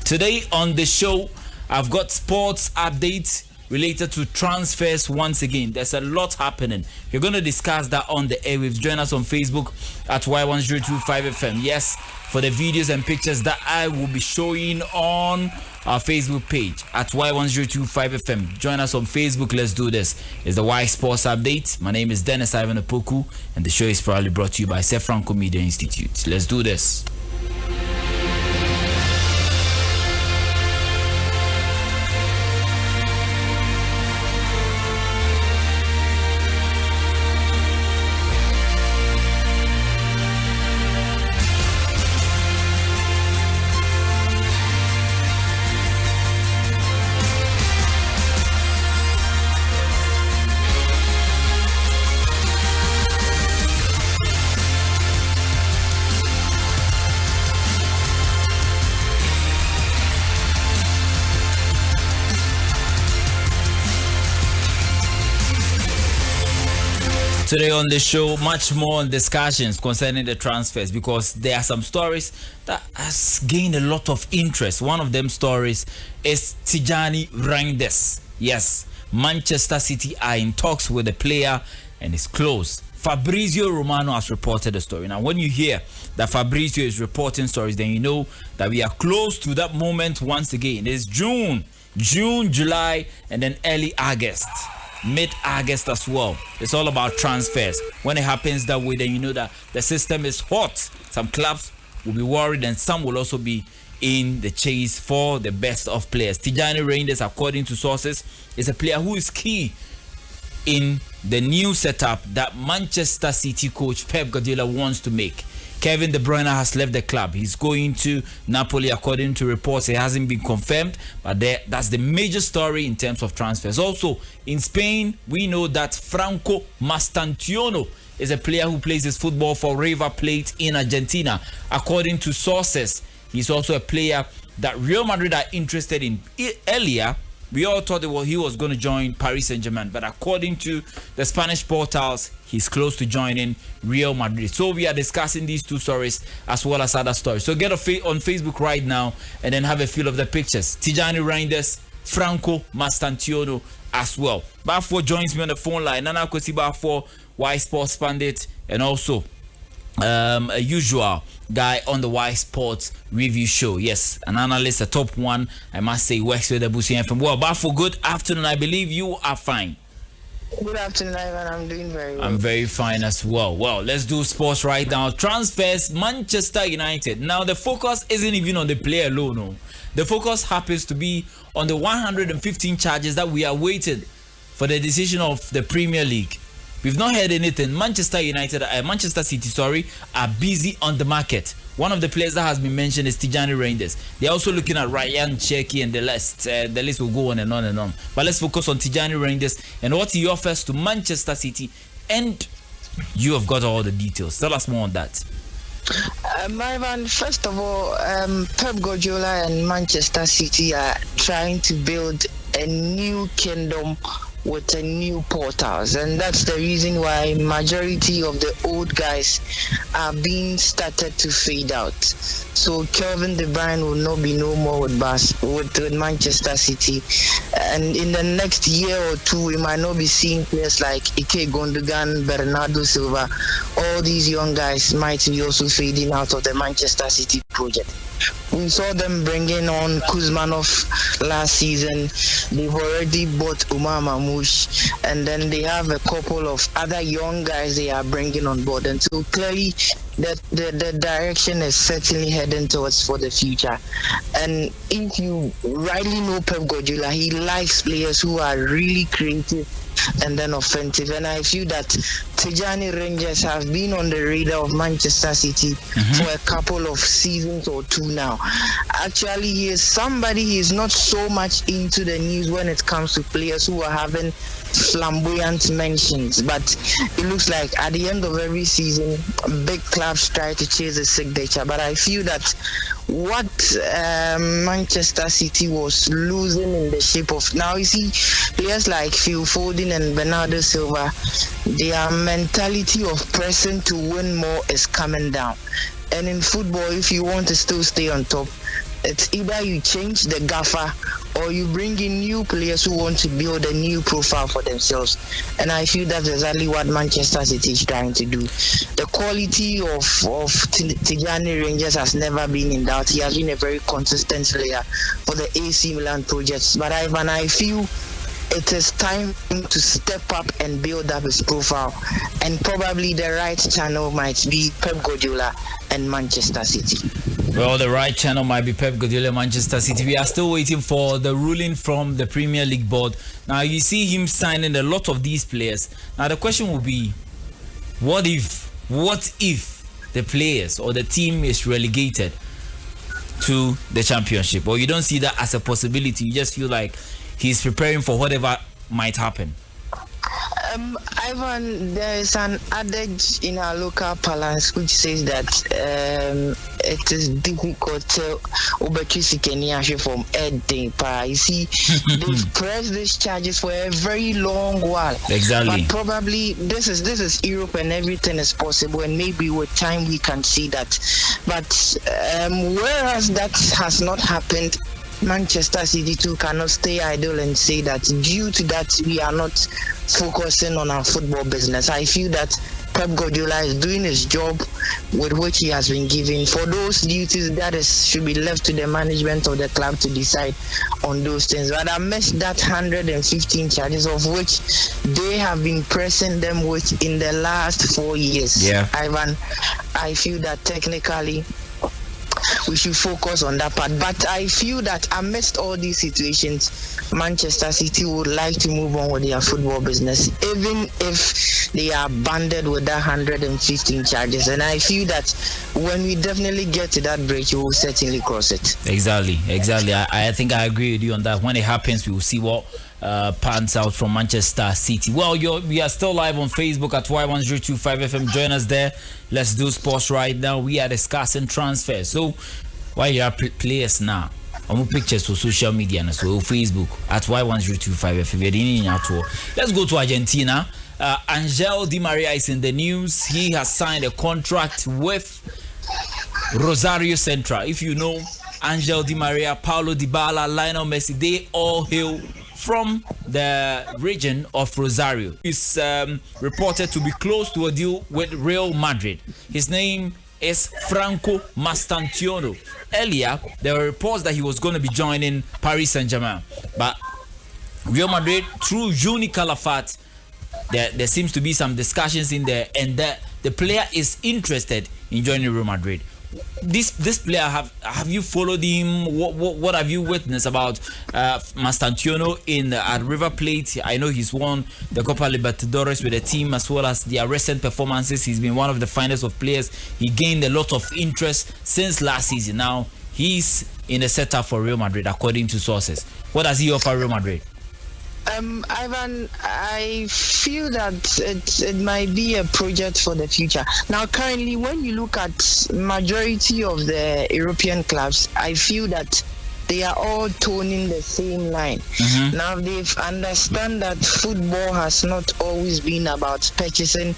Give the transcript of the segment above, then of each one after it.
Today on the show, I've got sports updates related to transfers once again. There's a lot happening. We're going to discuss that on the airwaves. Join us on Facebook at Y1025FM. Yes, for the videos and pictures that I will be showing on our Facebook page at Y1025FM. Join us on Facebook. Let's do this. It's the Y Sports Update. My name is Dennis Ivan Opoku, and the show is proudly brought to you by Franco Media Institute. Let's do this. Today on the show, much more discussions concerning the transfers because there are some stories that has gained a lot of interest. One of them stories is Tijani Reijnders. Yes, Manchester City are in talks with the player and it's close. Fabrizio Romano has reported the story. Now, when you hear that Fabrizio is reporting stories, then you know that we are close to that moment once again. It's June, July, and then early August. Mid-August as well. It's all about transfers. When it happens that way, then you know that the system is hot. Some clubs will be worried and some will also be in the chase for the best of players. Tijani Reijnders, according to sources, is a player who is key in the new setup that Manchester City coach Pep Guardiola wants to make. Kevin De Bruyne has left the club. He's going to Napoli according to reports. It hasn't been confirmed, but that's the major story in terms of transfers. Also, in Spain, we know that Franco Mastantuono is a player who plays his football for River Plate in Argentina. According to sources, he's also a player that Real Madrid are interested in. Earlier, we all thought he was going to join Paris Saint-Germain, but according to the Spanish portals, he's close to joining Real Madrid. So we are discussing these two stories as well as other stories. So get on Facebook right now and then have a feel of the pictures. Tijani Reijnders, Franco Mastantuono as well. Bafo joins me on the phone line. Nana Kosi Bafo, Y Sports Pundit, and also a usual guy on the Y Sports review show. Yes, an analyst, a top one, I must say, works with the Busi FM. Well, Bafo, good afternoon. I believe you are fine. Good afternoon, Ivan. I'm doing very well. I'm very fine as well. Well, let's do sports right now. Transfers, Manchester United. Now, the focus isn't even on the player alone. No. The focus happens to be on the 115 charges that we are waiting for the decision of the Premier League. We've not heard anything. Manchester City, are busy on the market. One of the players that has been mentioned is Tijani Reijnders. They're also looking at Ryan Cherki and the list. The list will go on and on and on. But let's focus on Tijani Reijnders and what he offers to Manchester City. And you have got all the details. Tell us more on that. Ivan, first of all, Pep Guardiola and Manchester City are trying to build a new kingdom with a new portals, and that's the reason why majority of the old guys are being started to fade out. So Kevin De Bruyne will not be no more with Manchester City, and in the next year or two we might not be seeing players like Ike Gundogan, Bernardo Silva. All these young guys might be also fading out of the Manchester City project. We saw them bringing on Kuzmanov last season. They've already bought Umar Mamouche, and then they have a couple of other young guys they are bringing on board. And so clearly, the direction is certainly heading towards for the future. And if you rightly know Pep Guardiola, he likes players who are really creative and then offensive. And I feel that Tijani Reijnders have been on the radar of Manchester City for a couple of seasons or two now. Actually, he is somebody, he is not so much into the news when it comes to players who are having flamboyant mentions, but it looks like at the end of every season, big clubs try to chase a signature. But I feel that what Manchester City was losing in the shape of, now you see players like Phil Foden and Bernardo Silva, their mentality of pressing to win more is coming down. And in football, if you want to still stay on top, it's either you change the gaffer or you bring in new players who want to build a new profile for themselves. And I feel that's exactly what Manchester City is trying to do. The quality of Tijani Reijnders has never been in doubt. He has been a very consistent player for the AC Milan projects. But I feel it is time to step up and build up his profile, and probably the right channel might be Pep Guardiola and Manchester City. Well, the right channel might be Pep Guardiola, Manchester City. We are still waiting for the ruling from the Premier League board. Now, you see him signing a lot of these players. Now, the question will be, what if the players or the team is relegated to the championship? Or you don't see that as a possibility? You just feel like he's preparing for whatever might happen. Ivan, there is an adage in our local parlance which says that it is difficult to overcome from anything. You see, they've pressed these charges for a very long while. Exactly. But probably this is Europe and everything is possible, and maybe with time we can see that. But whereas that has not happened, Manchester City too cannot stay idle and say that due to that we are not focusing on our football business. I feel that Pep Guardiola is doing his job with which he has been given. For those duties that should be left to the management of the club to decide on those things. But amidst that 115 charges of which they have been pressing them with in the last 4 years, Ivan, I feel that technically we should focus on that part. But I feel that amidst all these situations, Manchester City would like to move on with their football business, even if they are banded with that 115 charges. And I feel that when we definitely get to that bridge, we will certainly cross it. Exactly. I think I agree with you on that. When it happens, we will see what pans out from Manchester City. Well, we are still live on Facebook at Y1025 FM. Join us there. Let's do sports right now. We are discussing transfers. So, why you are players now? I'm pictures for social media and so Facebook at Y1025 FM. Let's go to Argentina. Angel Di Maria is in the news. He has signed a contract with Rosario Central. If you know Angel Di Maria, Paulo Dybala, Lionel Messi, they all hail from the region of Rosario. He's reported to be close to a deal with Real Madrid. His name is Franco Mastantuono. Earlier, there were reports that he was going to be joining Paris Saint-Germain. But Real Madrid, through Juni Calafat, there seems to be some discussions in there, and the player is interested in joining Real Madrid. This player, have you followed him? What have you witnessed about Mastantuono at River Plate? I know he's won the Copa Libertadores with the team, as well as their recent performances. He's been one of the finest of players. He gained a lot of interest since last season. Now he's in a setup for Real Madrid, according to sources. What does he offer Real Madrid? Ivan, I feel that it might be a project for the future. Now, currently, when you look at majority of the European clubs, I feel that they are all toning the same line. Mm-hmm. Now they've understand that football has not always been about purchasing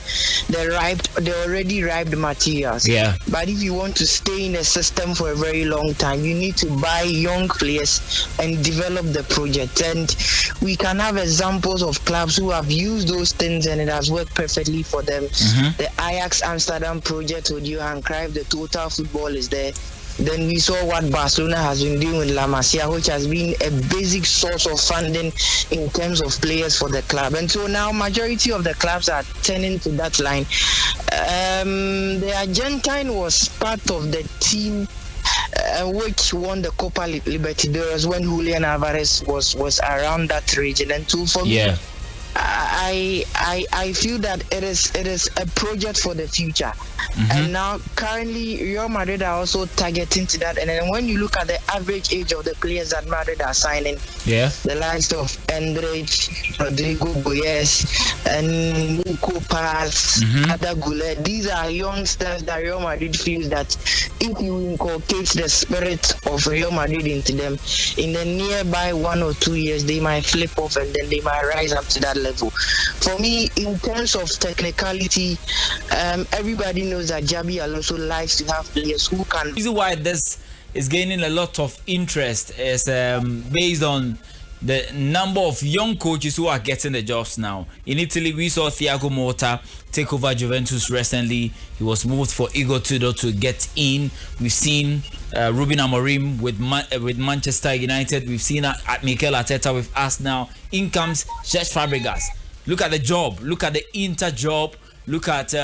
the already ripe materials. Yeah. But if you want to stay in a system for a very long time, you need to buy young players and develop the project. And we can have examples of clubs who have used those things and it has worked perfectly for them. Mm-hmm. The Ajax Amsterdam project with Johan Cruyff, the total football is there. Then we saw what Barcelona has been doing with La Masia, which has been a basic source of funding in terms of players for the club. And so now majority of the clubs are turning to that line. The Argentine was part of the team which won the Copa Libertadores when Julian Alvarez was around that region. And so for me, I feel that it is a project for the future. Mm-hmm. And now currently Real Madrid are also targeting to that. And then when you look at the average age of the players that Madrid are signing, the likes of Endrich, Rodrigo Goyes, and Nico Paz, Ada Goulet, these are youngsters that Real Madrid feels that if you inculcate the spirit of Real Madrid into them, in the nearby 1 or 2 years they might flip off and then they might rise up to that level. For me, in terms of technicality, everybody knows that Jabi Alonso likes to have players who can. The reason why this is gaining a lot of interest is based on the number of young coaches who are getting the jobs now. In Italy, we saw Thiago Motta take over Juventus recently. He was moved for Igor Tudor to get in. We've seen Ruben Amorim with Manchester United. We've seen Mikel Arteta with Arsenal. In comes Cesc Fabregas. Look at the job. Look at the Inter job. Look at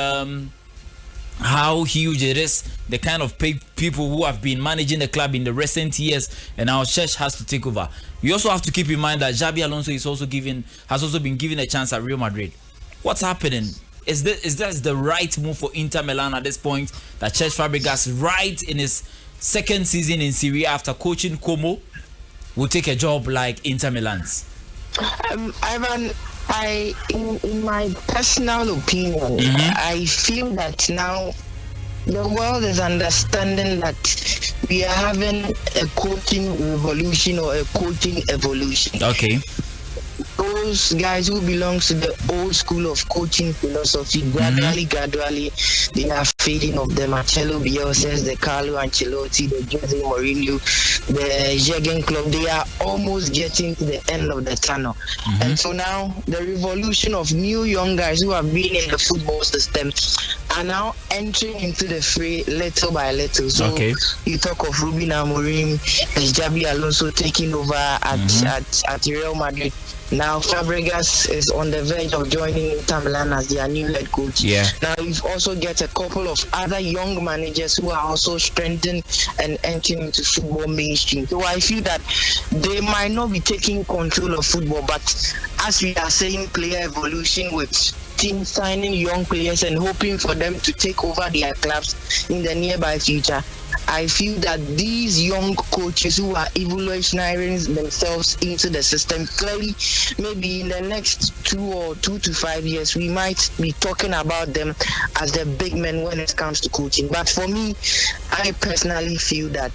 how huge it is, the kind of people who have been managing the club in the recent years, and now Cesc has to take over. You also have to keep in mind that Xabi Alonso has also been given a chance at Real Madrid. What's happening? Is that the right move for Inter Milan at this point? That Cesc Fabregas, right in his second season in Serie A after coaching Como, will take a job like Inter Milan's? Ivan, in my personal opinion, I feel that now the world is understanding that we are having a coaching revolution or a coaching evolution. Okay. Those guys who belong to the old school of coaching philosophy, gradually, they are fading of the Marcelo Bielsa, the Carlo Ancelotti, the Jose Mourinho, the Jurgen Klopp. They are almost getting to the end of the tunnel. And so now the revolution of new young guys who have been in the football system are now entering into the fray little by little. So you talk of Ruben Amorim, Xabi Alonso taking over at Real Madrid. Now Fabregas is on the verge of joining Inter Milan as their new head coach. Yeah. Now you've also get a couple of other young managers who are also strengthening and entering into football mainstream. So I feel that they might not be taking control of football, but as we are saying, player evolution with teams signing young players and hoping for them to take over their clubs in the nearby future. I feel that these young coaches who are evolutionizing themselves into the system, clearly, maybe in the next 2 to 5 years, we might be talking about them as the big men when it comes to coaching. But for me, I personally feel that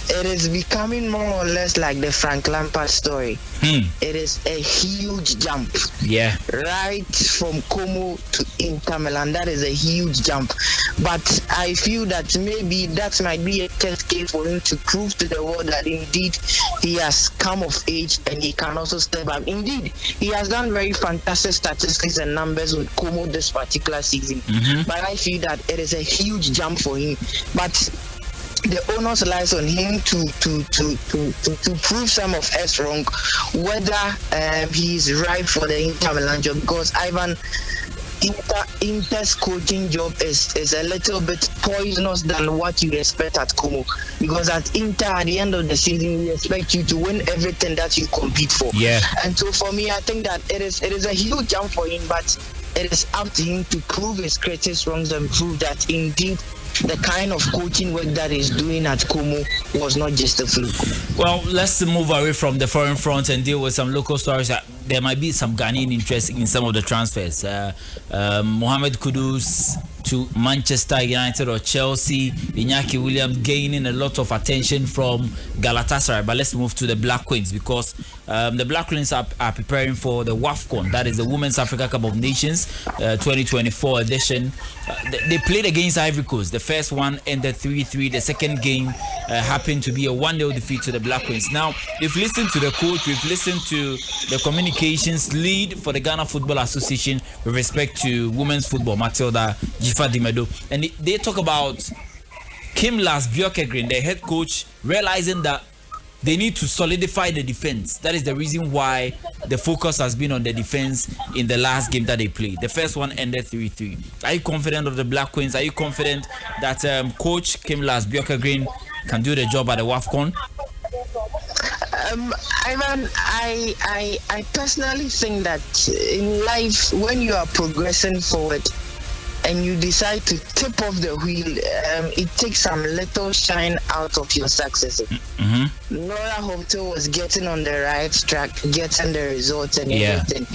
it is becoming more or less like the Frank Lampard story. It is a huge jump. Yeah. Right from Como to Inter Milan, that is a huge jump. But I feel that maybe that might be a test case for him to prove to the world that indeed he has come of age and he can also step up. Indeed, he has done very fantastic statistics and numbers with Como this particular season. But I feel that it is a huge jump for him. But the onus lies on him to prove some of us wrong, whether he is right for the Inter Milan job, because Ivan, Inter's coaching job is a little bit poisonous than what you expect at Como, because at Inter at the end of the season we expect you to win everything that you compete for. And so for me, I think that it is a huge jump for him, but it is up to him to prove his critics wrong and prove that indeed the kind of coaching work that he's doing at Como was not just a fluke. Well, let's move away from the foreign front and deal with some local stories. There might be some Ghanaian interest in some of the transfers. Mohamed Kudus to Manchester United or Chelsea. Iñaki Williams gaining a lot of attention from Galatasaray. But let's move to the Black Queens, because the Black Queens are preparing for the WAFCON. That is the Women's Africa Cup of Nations 2024 edition. They played against Ivory Coast. The first one ended 3-3. The second game happened to be a 1-0 defeat to the Black Queens. Now, we've listened to the coach. We've listened to the communications lead for the Ghana Football Association with respect to women's football, Matilda Jifa Dimedo. And they talk about Kim Las Bjorkegren, the head coach, realizing that they need to solidify the defense. That is the reason why the focus has been on the defense in the last game that they played. The first one ended 3-3. Are you confident of the Black Queens? Are you confident that coach Kim Las Bjorkegren can do the job at the WAFCON? Ivan, I personally think that in life, when you are progressing forward and you decide to tip off the wheel, it takes some little shine out of your success. Nora Hotel was getting on the right track, getting the results and everything.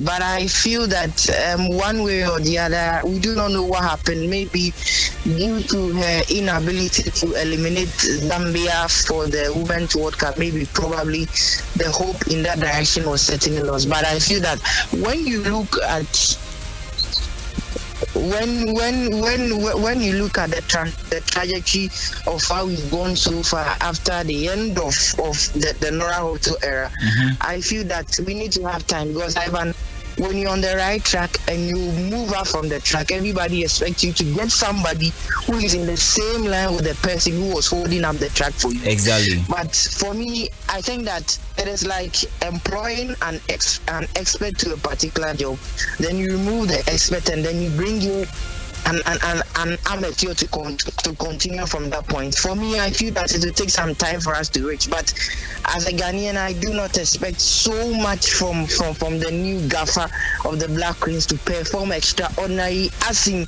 But I feel that one way or the other, we do not know what happened. Maybe due to her inability to eliminate Zambia for the Women's World Cup, maybe probably the hope in that direction was certainly lost. But I feel that when you look at when you look at the trajectory of how we've gone so far after the end of the Nora Hotel era, I feel that we need to have time, because Ivan, when you're on the right track and you move out from the track, everybody expects you to get somebody who is in the same line with the person who was holding up the track for you. Exactly. But for me, I think that it is like employing an expert to a particular job. Then you remove the expert and then you bring in an amateur to continue from that point. For me, I feel that it will take some time for us to reach. But as a Ghanaian, I do not expect so much from the new gaffer of the Black Queens to perform extraordinary, as in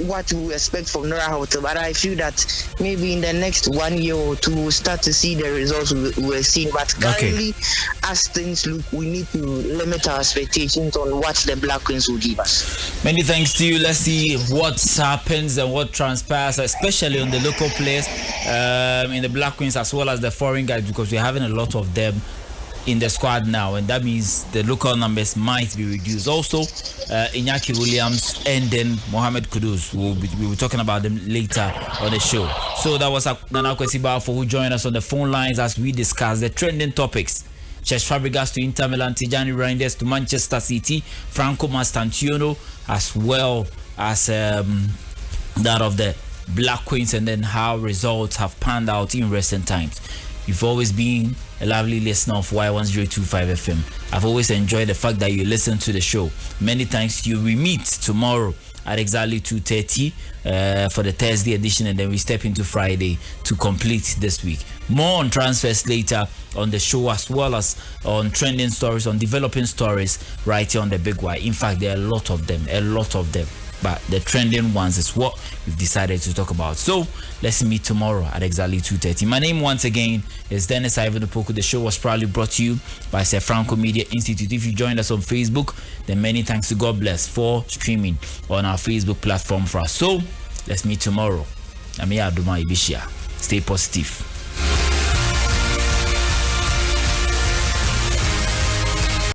what we expect from Nora Hotel. But I feel that maybe in the next 1 year or two, we'll start to see the results we're seeing. But currently, as things look, we need to limit our expectations on what the Black Queens will give us. Many thanks to you. Let's see what happens and what transpires, especially on the local players in the Black Queens as well as the foreign guys, because we're having a lot of them in the squad now, and that means the local numbers might be reduced. Also, Iñaki Williams and then Mohamed Kudus. We'll be talking about them later on the show. So that was Nana Kwesiba for who joined us on the phone lines as we discuss the trending topics. Cesc Fabregas to Inter Milan, Tijani Reijnders to Manchester City, Franco Mastantuono, as well as that of the Black Queens, and then how results have panned out in recent times. You've always been a lovely listener of Y1025 FM. I've always enjoyed the fact that you listen to the show. Many thanks to you. We meet tomorrow at exactly 2:30 for the Thursday edition, and then we step into Friday to complete this week. More on transfers later on the show, as well as on trending stories, on developing stories right here on the Big Y. In fact, there are a lot of them. But the trending ones is what we've decided to talk about. So let's meet tomorrow at exactly 2:30. My name once again is Dennis Ivan Opoku. The show was proudly brought to you by Sir Franco Media Institute. If you joined us on Facebook, then many thanks to God bless for streaming on our Facebook platform for us. So let's meet tomorrow. Stay positive.